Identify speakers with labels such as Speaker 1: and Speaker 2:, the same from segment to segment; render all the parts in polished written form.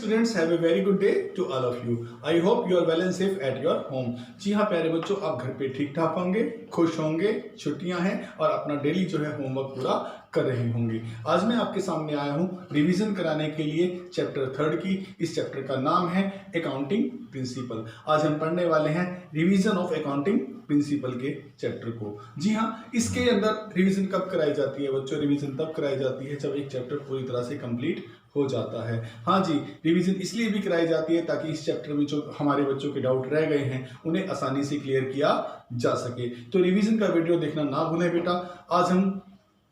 Speaker 1: students, have a very good day to all of you. I hope you are well and safe at your home. जी हाँ प्यारे बच्चों, आप घर पे ठीक ठाक होंगे, खुश होंगे, छुट्टियां हैं और अपना डेली जो है होमवर्क पूरा कर रहे होंगे। आज मैं आपके सामने आया हूँ रिवीजन कराने के लिए चैप्टर 3 की। इस चैप्टर का नाम है अकाउंटिंग प्रिंसिपल। आज हम पढ़ने वाले हैं रिवीजन ऑफ अकाउंटिंग प्रिंसिपल के चैप्टर को। जी हाँ, इसके अंदर रिवीजन कब कराई जाती है बच्चों? रिवीजन तब कराई जाती है जब एक चैप्टर पूरी तरह से कंप्लीट हो जाता है। हाँ जी, रिवीजन इसलिए भी कराई जाती है ताकि इस चैप्टर में जो हमारे बच्चों के डाउट रह गए हैं उन्हें आसानी से क्लियर किया जा सके। तो रिवीजन का वीडियो देखना ना भूलें बेटा। आज हम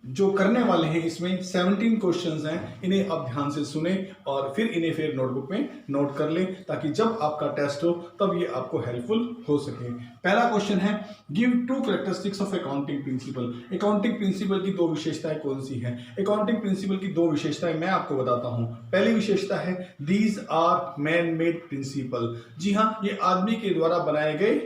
Speaker 1: जो करने वाले हैं इसमें 17 क्वेश्चंस हैं, इन्हें आप ध्यान से सुने और फिर नोटबुक में नोट कर लें ताकि जब आपका टेस्ट हो तब ये आपको हेल्पफुल हो सके। पहला क्वेश्चन है, give 2 characteristics of accounting principle. Accounting principle की 2 विशेषताएं कौन सी हैं? अकाउंटिंग प्रिंसिपल की 2 विशेषताएं मैं आपको बताता हूं। पहली विशेषता है these are man made principle. जी हाँ, ये आदमी के द्वारा बनाए गए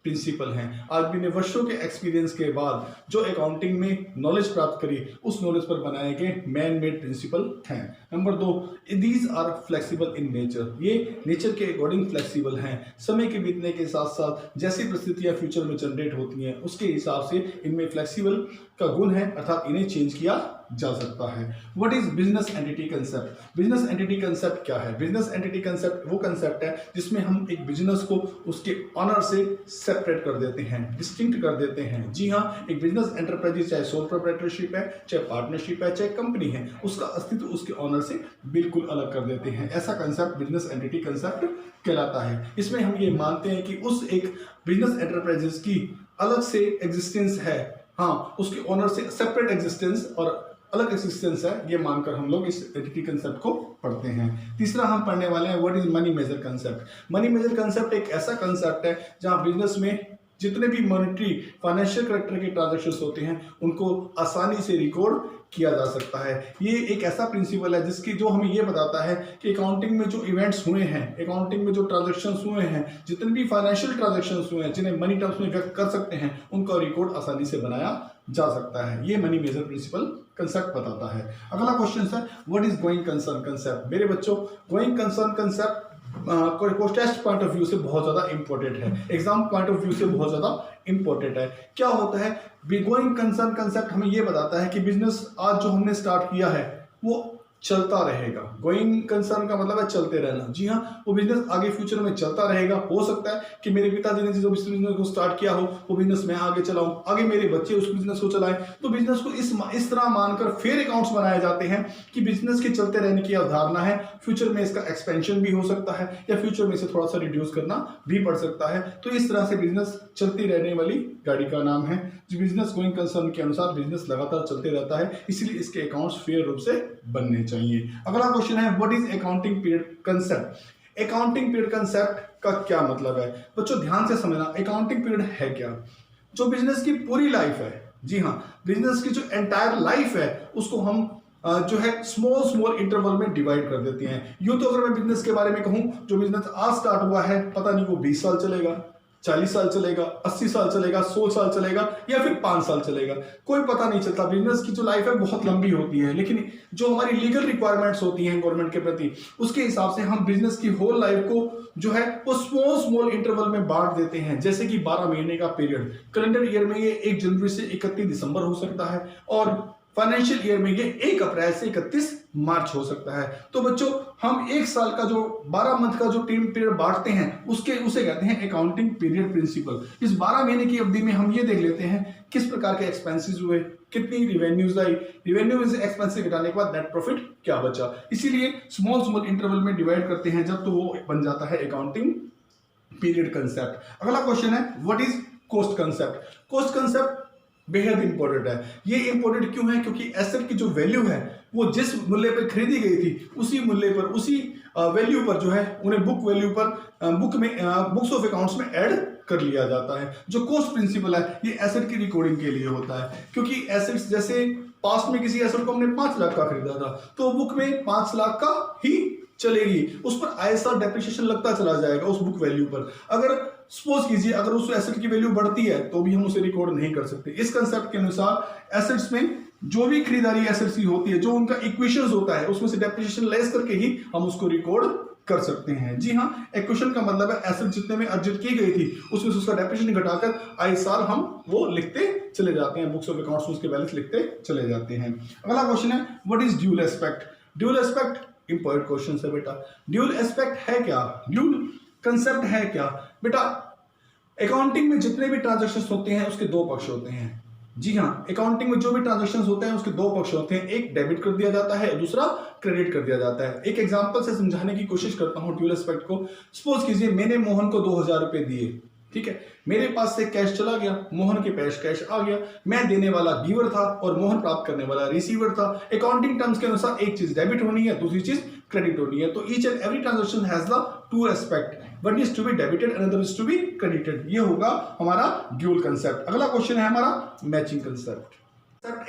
Speaker 1: प्रिंसिपल हैं। आदमी ने वर्षों के एक्सपीरियंस के बाद जो अकाउंटिंग में नॉलेज प्राप्त करी उस नॉलेज पर बनाए गए मैन मेड प्रिंसिपल हैं। Number 2, these are flexible in nature. ये नेचर के अकॉर्डिंग फ्लेक्सिबल हैं। समय के बीतने के साथ साथ जैसी परिस्थितियां फ्यूचर में जनरेट होती हैं उसके हिसाब से इनमें फ्लेक्सिबल का गुण है, अर्थात इन्हें चेंज किया जा सकता है। What is business entity concept? Business entity concept क्या है? बिजनेस एंटिटी कंसेप्ट वो कंसेप्ट है जिसमें हम एक बिजनेस को उसके ऑनर से सेपरेट कर देते हैं, डिस्टिंक्ट कर देते हैं। जी हाँ, एक बिजनेस एंटरप्राइज चाहे सोल प्रोप्राइटरशिप है, चाहे पार्टनरशिप है, चाहे कंपनी है, उसका अस्तित्व उसके ऑनर से बिल्कुल अलग कर देते हैं। ऐसा कंसेप्ट बिजनेस एंटिटी कंसेप्ट कहलाता है। इसमें हम ये मानते हैं कि उस एक बिजनेस एंटरप्राइजेस की अलग से एग्जिस्टेंस है, हाँ, उसके ऑनर से सेपरेट एग्जिस्टेंस और अलग एग्जिस्टेंस है, ये मानकर हम लोग इस एंटिटी कंसेप्ट को पढ़ते हैं। तीसरा हम पढ़ने वाले हैं what is money measure concept. Money measure concept एक ऐसा कंसेप्ट है जहां बिजनेस में जितने भी मॉनेटरी फाइनेंशियल करेक्टर के ट्रांजैक्शंस होते हैं उनको आसानी से रिकॉर्ड किया जा सकता है। ये एक ऐसा प्रिंसिपल है जिसकी जो हमें ये बताता है कि अकाउंटिंग में जो इवेंट्स हुए हैं, अकाउंटिंग में जो ट्रांजैक्शंस हुए हैं, जितने भी फाइनेंशियल ट्रांजैक्शंस हुए हैं जिन्हें मनी टर्म्स में व्यक्त कर सकते हैं, उनका रिकॉर्ड आसानी से बनाया जा सकता है। ये मनी मेजर प्रिंसिपल कंसेप्ट बताता है। अगला क्वेश्चन है what is going concern concept. मेरे बच्चों, going concern concept test point of view से बहुत ज्यादा इंपॉर्टेंट है, एग्जाम पॉइंट ऑफ व्यू से बहुत ज्यादा इंपॉर्टेंट है। क्या होता है? गोइंग कंसर्न कंसेप्ट हमें यह बताता है कि बिजनेस आज जो हमने स्टार्ट किया है वो चलता रहेगा। गोइंग कंसर्न का मतलब है चलते रहना। जी हाँ, वो बिजनेस आगे फ्यूचर में चलता रहेगा। हो सकता है कि मेरे पिताजी ने जो बिजनेस को स्टार्ट किया हो वो बिजनेस मैं आगे चलाऊं, आगे मेरे बच्चे उस बिजनेस को चलाएं। तो बिजनेस को इस तरह मानकर फेयर अकाउंट्स बनाए जाते हैं कि बिजनेस के चलते रहने की अवधारणा है। फ्यूचर में इसका एक्सपेंशन भी हो सकता है या फ्यूचर में इसे थोड़ा सा रिड्यूस करना भी पड़ सकता है। तो इस तरह से बिजनेस चलती रहने वाली गाड़ी का नाम है। जो बिजनेस गोइंग कंसर्न के अनुसार बिजनेस लगातार चलते रहता है, इसीलिए इसके अकाउंट्स फेयर रूप से बनने चाहिए। अगला क्वेश्चन है what is accounting period concept. Accounting period concept का क्या मतलब है? बच्चों ध्यान से समझना, अकाउंटिंग पीरियड है क्या? जो बिजनेस की पूरी लाइफ है, जी हाँ, बिजनेस की जो एंटायर लाइफ है उसको हम जो है स्मॉल इंटरवल में डिवाइड कर देते हैं। यूं तो अगर मैं बिजनेस के बारे में कहूं, जो बिजनेस आज स्टार्ट हुआ है पता नहीं वो 20 साल चलेगा, 40 साल चलेगा, 80 साल चलेगा, 100 साल चलेगा या फिर 5 साल चलेगा, कोई पता नहीं चलता। बिजनेस की जो लाइफ है बहुत लंबी होती है, लेकिन जो हमारी लीगल रिक्वायरमेंट्स होती हैं गवर्नमेंट के प्रति, उसके हिसाब से हम बिजनेस की होल लाइफ को जो है वो स्मॉल इंटरवल में बांट देते हैं। जैसे कि 12 महीने का पीरियड, कैलेंडर ईयर में ये 1 जनवरी से 31 दिसंबर हो सकता है और फाइनेंशियल ईयर में ये 1 अप्रैल से 31 मार्च हो सकता है। तो बच्चों, हम 1 साल का जो 12 मंथ का जो टाइम पीरियड बांटते हैं उसे कहते हैं अकाउंटिंग पीरियड प्रिंसिपल। इस 12 महीने की अवधि में हम ये देख लेते हैं किस प्रकार के एक्सपेंसेस हुए, कितनी रिवेन्यूज आई, रिवेन्यू में से एक्सपेंसेस घटाने के बाद नेट प्रॉफिट क्या बचा। इसीलिए स्मॉल इंटरवल में डिवाइड करते हैं जब तो वो बन जाता है अकाउंटिंग पीरियड कंसेप्ट। अगला क्वेश्चन है what is cost concept. Cost concept बेहद इंपॉर्टेंट है। ये इंपॉर्टेंट क्यों है? क्योंकि एसेट की जो वैल्यू है वो जिस मूल्य पर खरीदी गई थी उसी मूल्य पर, उसी वैल्यू पर जो है उन्हें बुक वैल्यू पर बुक्स ऑफ अकाउंट्स में ऐड कर लिया जाता है। जो कॉस्ट प्रिंसिपल है ये एसेट की रिकॉर्डिंग के लिए होता है, क्योंकि एसेट्स जैसे पास्ट में किसी एसेट को हमने 5 लाख का खरीदा था तो बुक में 5 लाख का ही चलेगी, उस पर आईएसआर डेप्रिसिएशन लगता चला जाएगा उस बुक वैल्यू पर। अगर सपोज कीजिए अगर उस एसेट की वैल्यू बढ़ती है तो भी हम उसे रिकॉर्ड नहीं कर सकते। इस कंसेप्ट के अनुसार एसेट्स में जो भी खरीदारी एसेट्स की होती है, जो उनका इक्वेशंस होता है उसमें से डेप्रिसिएशन लेस करके ही हम उसको रिकॉर्ड कर सकते हैं। जी हाँ, एक्विजिशन का मतलब है एसेट जितने में अर्जित की गई थी उसमें से उसका डेप्रिसिएशन घटाकर आए साल हम वो लिखते चले जाते हैं, बुक्स ऑफ अकाउंट्स में उसके बैलेंस लिखते चले जाते हैं। अगला क्वेश्चन है what is dual aspect. Dual aspect important question है बेटा। ड्यूल एस्पेक्ट है क्या, ड्यूल कंसेप्ट है क्या बेटा? अकाउंटिंग में जितने भी ट्रांजैक्शंस होते हैं उसके दो पक्ष होते हैं। जी हाँ, अकाउंटिंग में जो भी ट्रांजैक्शंस होते हैं उसके दो पक्ष होते हैं, एक डेबिट कर दिया जाता है, दूसरा क्रेडिट कर दिया जाता है। एक एग्जांपल से समझाने की कोशिश करता हूं ड्यूल एस्पेक्ट को। सपोज कीजिए मैंने मोहन को 2000 रुपए दिए, ठीक है, मेरे पास से कैश चला गया, मोहन के पास कैश आ गया, मैं देने वाला गिवर था और मोहन प्राप्त करने वाला रिसीवर था। अकाउंटिंग टर्म्स के अनुसार एक चीज डेबिट होनी है, दूसरी चीज क्रेडिट होनी है। तो each and every transaction has the two aspect, one is to be debited, another is to be credited. ये होगा हमारा ड्यूल कंसेप्ट। अगला क्वेश्चन है हमारा मैचिंग कंसेप्ट।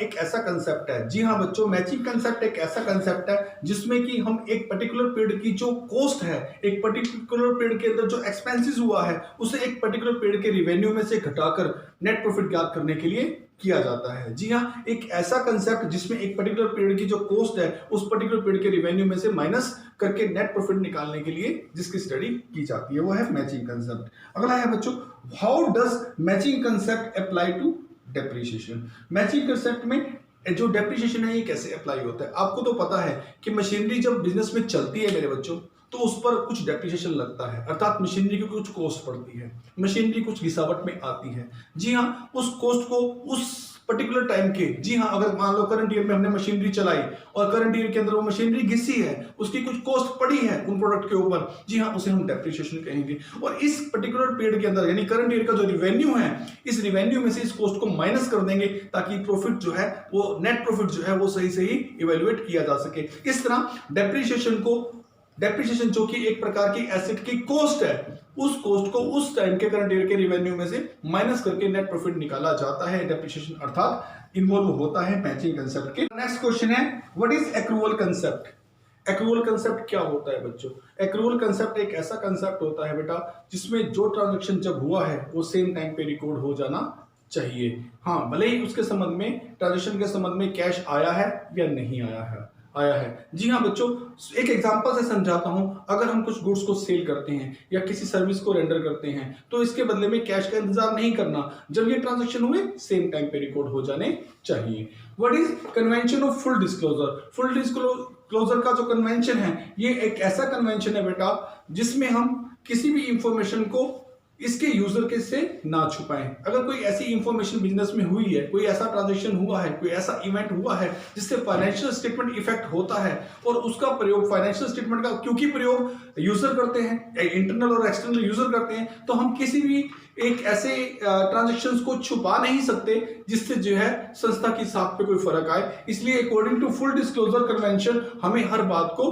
Speaker 1: एक ऐसा कंसेप्ट है, जी हाँ बच्चों, मैचिंग कंसेप्ट एक ऐसा कंसेप्ट है जिसमें कि हम एक पर्टिकुलर पीरियड की जो कॉस्ट है, एक पर्टिकुलर पीरियड के अंदर जो एक्सपेंसेस हुआ है उसे एक पर्टिकुलर पीरियड के रिवेन्यू में से घटाकर नेट प्रॉफिट ज्ञात करने के लिए किया जाता है। जी हाँ, एक ऐसा कंसेप्ट जिसमें एक पर्टिकुलर पीरियड की जो कॉस्ट है उस पर्टिकुलर पीरियड के रिवेन्यू में से माइनस करके नेट प्रॉफिट निकालने के लिए जिसकी स्टडी की जाती है वो है मैचिंग कंसेप्ट। अगला है बच्चों how does matching concept apply to depreciation. Matching concept में जो डेप्रिसिएशन है ये कैसे अप्लाई होता है? आपको तो पता है कि मशीनरी जब बिजनेस में चलती है मेरे बच्चों तो उस पर कुछ डेप्रिसिएशन लगता है, अर्थात मशीनरी की कुछ कॉस्ट पड़ती है, मशीनरी कुछ घिसावट में आती है। जी हाँ, उस कॉस्ट को उस पर्टिकुलर टाइम के, जी हाँ, अगर मान लो करंट ईयर में हमने मशीनरी चलाई और करंट ईयर के अंदर वो मशीनरी घिसी है, उसकी कुछ कॉस्ट पड़ी है उन प्रोडक्ट के ऊपर, जी हाँ, उसे हम डेप्रिसिएशन कहेंगे। और इस पर्टिकुलर पीरियड के अंदर यानी करंट ईयर का जो रिवेन्यू है इस रिवेन्यू में से इस कॉस्ट को माइनस कर देंगे ताकि प्रॉफिट जो है वो नेट प्रॉफिट जो है वो सही से ही इवेल्युएट किया जा सके। इस तरह डेप्रिसिएशन जो कि एक प्रकार की एसेट की कॉस्ट है, उस कॉस्ट को उस टाइम के करंट ईयर के रिवेन्यू में से माइनस करके नेट प्रॉफिट निकाला जाता है। डेप्रिसिएशन अर्थात इन्वॉल्व होता है मैचिंग कंसेप्ट के। नेक्स्ट क्वेश्चन है what is accrual concept. Accrual concept क्या होता है बच्चों? एक्रूअल कंसेप्ट एक ऐसा कंसेप्ट होता है बेटा जिसमें जो ट्रांजैक्शन जब हुआ है वो सेम टाइम पे रिकॉर्ड हो जाना चाहिए। हाँ, भले ही उसके संबंध में ट्रांजैक्शन के संबंध में कैश आया है या नहीं आया है। जी हाँ बच्चों, एक एग्जांपल से समझाता हूं। अगर हम कुछ गुड्स को सेल करते हैं या किसी सर्विस को रेंडर करते हैं तो इसके बदले में कैश का इंतजार नहीं करना, जब ये ट्रांजैक्शन हुए सेम टाइम पे रिकॉर्ड हो जाने चाहिए। What is convention of full disclosure. Full disclosure का जो कन्वेंशन है ये एक ऐसा कन्वेंशन है बेटा जिसमें हम किसी भी इंफॉर्मेशन को इसके यूजर के से ना छुपाएं। अगर कोई ऐसी इंफॉर्मेशन बिजनेस में हुई है, कोई ऐसा ट्रांजैक्शन हुआ है, कोई ऐसा इवेंट हुआ है जिससे फाइनेंशियल स्टेटमेंट इफेक्ट होता है और उसका प्रयोग फाइनेंशियल स्टेटमेंट का क्योंकि प्रयोग यूजर करते हैं, इंटरनल और एक्सटर्नल यूजर करते हैं, तो हम किसी भी एक ऐसे ट्रांजैक्शंस को छुपा नहीं सकते जिससे जो है संस्था की साख पे कोई फर्क आए। इसलिए according to full disclosure convention हमें हर बात को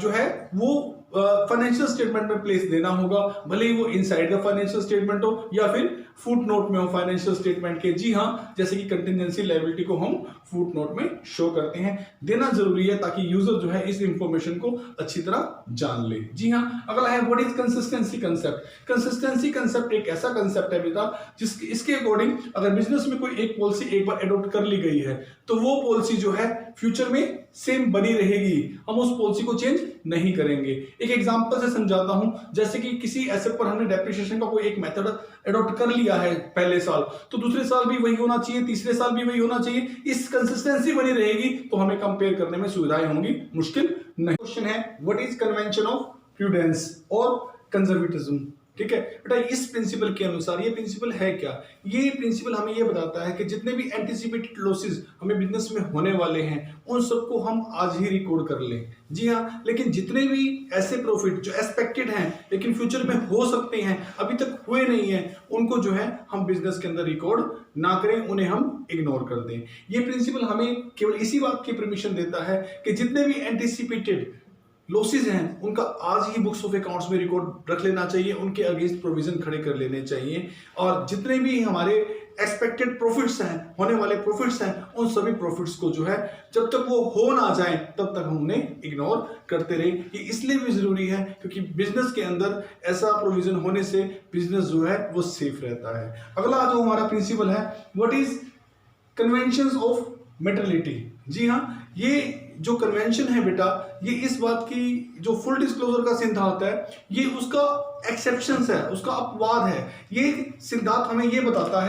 Speaker 1: जो है वो फाइनेंशियल स्टेटमेंट में प्लेस देना होगा, भले ही वो इनसाइड द फाइनेंशियल स्टेटमेंट हो या फिर फुट नोट में हो फाइनेंशियल स्टेटमेंट के। जी हाँ, जैसे कि कंटिजेंसी लायबिलिटी को हम फुट नोट में शो करते हैं, देना जरूरी है ताकि यूजर जो है इस इंफॉर्मेशन को अच्छी तरह जान ले। जी हाँ, अगला है what is consistency concept. Consistency concept एक ऐसा कंसेप्ट है बेटा इसके अकॉर्डिंग अगर बिजनेस में कोई एक पॉलिसी एक बार एडॉप्ट कर ली गई है तो वो पॉलिसी जो है फ्यूचर में सेम बनी रहेगी, हम उस पॉलिसी को चेंज नहीं करेंगे। एक एग्जांपल से समझाता हूं, जैसे कि किसी एसेट पर हमने डेप्रिसिएशन का कोई एक मेथड एडॉप्ट कर लिया है पहले साल, तो दूसरे साल भी वही होना चाहिए, तीसरे साल भी वही होना चाहिए। इस कंसिस्टेंसी बनी रहेगी तो हमें कंपेयर करने में सुविधाएं होंगी, मुश्किल नहीं। क्वेश्चन है what is convention of prudence और कंजर्वेटिज्म। ठीक है बेटा, इस प्रिंसिपल के अनुसार ये प्रिंसिपल है क्या? ये प्रिंसिपल हमें ये बताता है कि जितने भी एंटीसिपेटेड लॉसेस हमें बिजनेस में होने वाले हैं उन सबको हम आज ही रिकॉर्ड कर लें। जी हाँ, लेकिन जितने भी ऐसे प्रॉफिट जो एक्सपेक्टेड हैं लेकिन फ्यूचर में हो सकते हैं अभी तक हुए नहीं है, उनको जो है हम बिजनेस के अंदर रिकॉर्ड ना करें, उन्हें हम इग्नोर कर दें। ये प्रिंसिपल हमें केवल इसी बात की परमिशन देता है कि जितने भी एंटीसिपेटेड लॉसेस हैं उनका आज ही बुक्स ऑफ अकाउंट्स में रिकॉर्ड रख लेना चाहिए, उनके अगेंस्ट प्रोविजन खड़े कर लेने चाहिए, और जितने भी हमारे एक्सपेक्टेड प्रॉफिट्स हैं, होने वाले प्रॉफिट्स हैं, उन सभी प्रॉफिट्स को जो है जब तक वो हो ना जाए तब तक हम उन्हें इग्नोर करते रहे। ये इसलिए भी जरूरी है क्योंकि बिजनेस के अंदर ऐसा प्रोविजन होने से बिजनेस जो है वो सेफ रहता है। अगला जो हमारा प्रिंसिपल है what is conventions of maternity. जी हाँ, ये जो कन्वेंशन है बेटा, ये इस बात की जो फुल डिस्क्लोजर का सिद्धांत है, ये उसका एक्सेप्शन है, उसका अपवाद है। ये सिद्धांत हमें ये बताता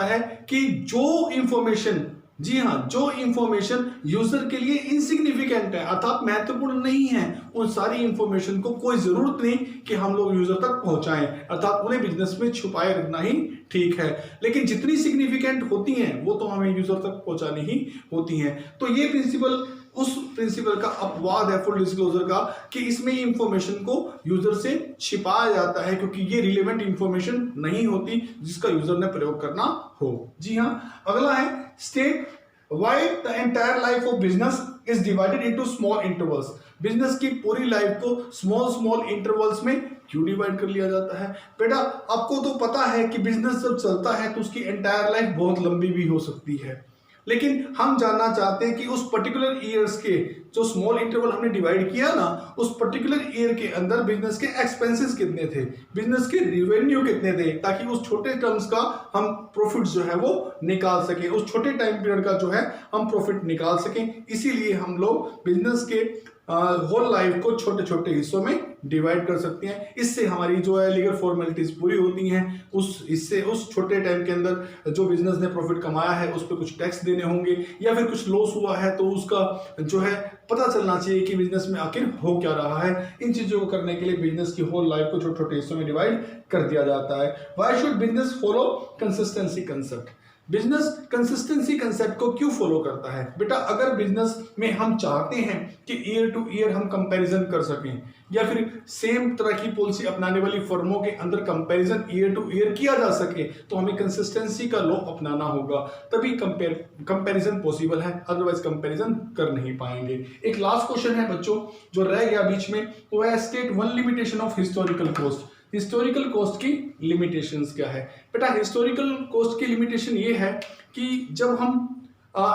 Speaker 1: है कि जो इंफॉर्मेशन, जी हाँ, जो इंफॉर्मेशन यूजर के लिए इनसिग्निफिकेंट है, अर्थात महत्वपूर्ण नहीं है, उन सारी इंफॉर्मेशन को कोई जरूरत नहीं कि हम लोग यूजर तक पहुंचाएं, अर्थात उन्हें बिजनेस में छुपाए रखना ही ठीक है। लेकिन जितनी सिग्निफिकेंट होती हैं वो तो हमें यूजर तक पहुंचानी ही होती हैं। तो ये प्रिंसिपल उस प्रिंसिपल का अपवाद है फुल डिस्क्लोजर का, कि इसमें इंफॉर्मेशन को यूजर से छिपाया जाता है क्योंकि ये रिलेवेंट इंफॉर्मेशन नहीं होती जिसका यूजर ने प्रयोग करना हो। जी हाँ, अगला है state why the entire life of business is divided into small intervals. Business की पूरी लाइफ को स्मॉल इंटरवल्स में क्यों डिवाइड कर लिया जाता है? बेटा आपको तो पता है कि बिजनेस जब चलता है तो उसकी एंटायर लाइफ बहुत लंबी भी हो सकती है, लेकिन हम जानना चाहते हैं कि उस पर्टिकुलर ईयर्स के जो स्मॉल इंटरवल हमने डिवाइड किया ना, उस पर्टिकुलर ईयर के अंदर बिजनेस के एक्सपेंसेस कितने थे, बिजनेस के रेवेन्यू कितने थे, ताकि उस छोटे टर्म्स का हम प्रॉफिट जो है वो निकाल सकें, उस छोटे टाइम पीरियड का जो है हम प्रॉफिट निकाल सकें। इसीलिए हम लोग बिजनेस के होल लाइफ को छोटे छोटे हिस्सों में डिवाइड कर सकते हैं। इससे हमारी जो है लीगल फॉर्मेलिटीज पूरी होती हैं। उस छोटे टाइम के अंदर जो बिजनेस ने प्रॉफिट कमाया है उस पर कुछ टैक्स देने होंगे, या फिर कुछ लॉस हुआ है तो उसका जो है पता चलना चाहिए कि बिजनेस में आखिर हो क्या रहा है। इन चीजों को करने के लिए बिजनेस की होल लाइफ को छोटे छोटे हिस्सों में डिवाइड कर दिया जाता है। Why should business follow consistency concept? Business consistency concept को क्यों फॉलो करता है? बेटा अगर बिजनेस में हम चाहते हैं कि ईयर टू ईयर हम कंपैरिजन कर सकें, या फिर सेम तरह की पॉलिसी अपनाने वाली फर्मों के अंदर कंपैरिजन ईयर टू ईयर किया जा सके, तो हमें कंसिस्टेंसी का लॉ अपनाना होगा, तभी कंपैरिजन पॉसिबल है, अदरवाइज कंपैरिजन कर नहीं पाएंगे। एक लास्ट क्वेश्चन है बच्चों जो रह गया बीच में, वो है state one limitation of historical cost. Historical cost की लिमिटेशंस क्या है? बेटा हिस्टोरिकल कॉस्ट की लिमिटेशन ये है कि जब हम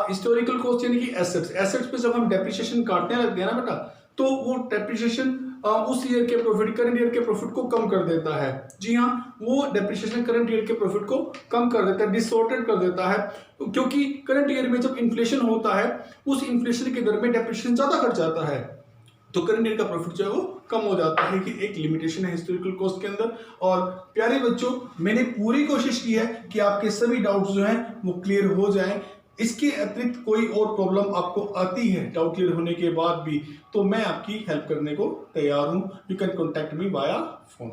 Speaker 1: हिस्टोरिकल कॉस्ट यानी कि एसेट्स पे जब हम डेप्रिसिएशन काटने लगते हैं ना बेटा, तो वो डेप्रिसिएशन उस ईयर के प्रॉफिट, करंट ईयर के प्रॉफिट को कम कर देता है। जी हाँ, वो डेप्रिसिएशन करंट ईयर के प्रॉफिट को कम कर देता है, डिसऑर्टेड कर देता है, क्योंकि करंट ईयर में जब इन्फ्लेशन होता है उस इन्फ्लेशन के दर में डेप्रिसिएशन ज्यादा घट जाता है, तो करंट ईयर का प्रॉफिट जो है वो कम हो जाता है। कि एक लिमिटेशन है हिस्टोरिकल कॉस्ट के अंदर। और प्यारे बच्चों, मैंने पूरी कोशिश की है कि आपके सभी डाउट्स जो हैं वो क्लियर हो जाएं। इसके अतिरिक्त कोई और प्रॉब्लम आपको आती है डाउट क्लियर होने के बाद भी, तो मैं आपकी हेल्प करने को तैयार हूं। You can contact me via phone.